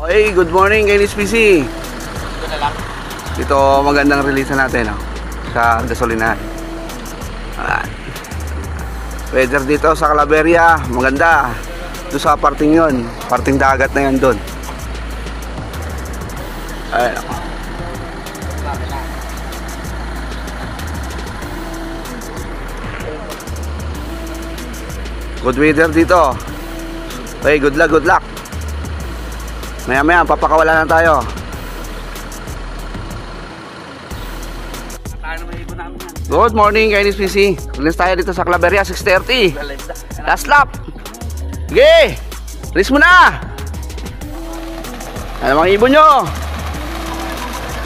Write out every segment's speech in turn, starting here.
Hey, good morning kay NSPC. Dito magandang release natin sa gasolinahan. Weather dito sa Claveria, maganda. Doon sa parting yun, parting dagat na yan doon. Ayan. Good weather dito. Hey, good luck, good luck. Maya maya, papakawala na tayo. Good morning kay NSPC. Release tayo dito sa Claveria, 6:30. Last lap. Sige, release mo na. Ano mga ibon nyo?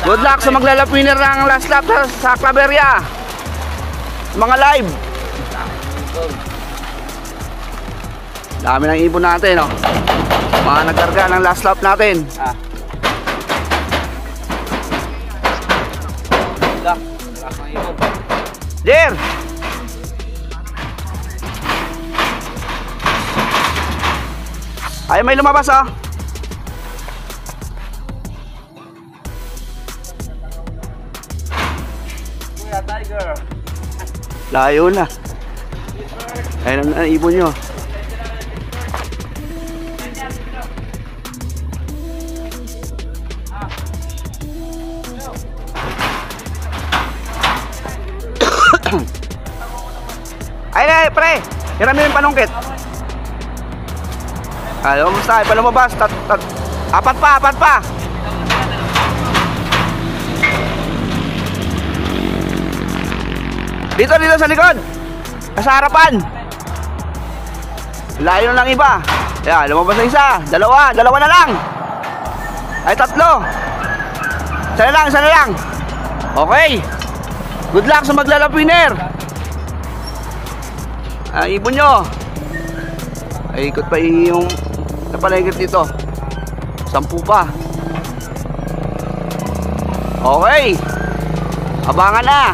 Good luck sa maglalap winner ng last lap sa Claveria. Mga live. Dami ng ibon natin, mga nagkarga ng last lap natin. Jer! Ay, may lumabas, Kuya Tiger. Layo na. Ayun ang ibon nyo. Ay, pre, hiram mo yung panungkit. Kamusta? Pa lumabas. Apat pa. Dito sa likod. Sa harapan. Layo na lang iba. Yan, lumabas na isa. Dalawa na lang. Ay, tatlo. Isa na lang. Okay. Good luck sa maglalap winner. Ibon nyo. Ay, ikot pa yung napalagit dito. 10 pa. Okay. Abangan na.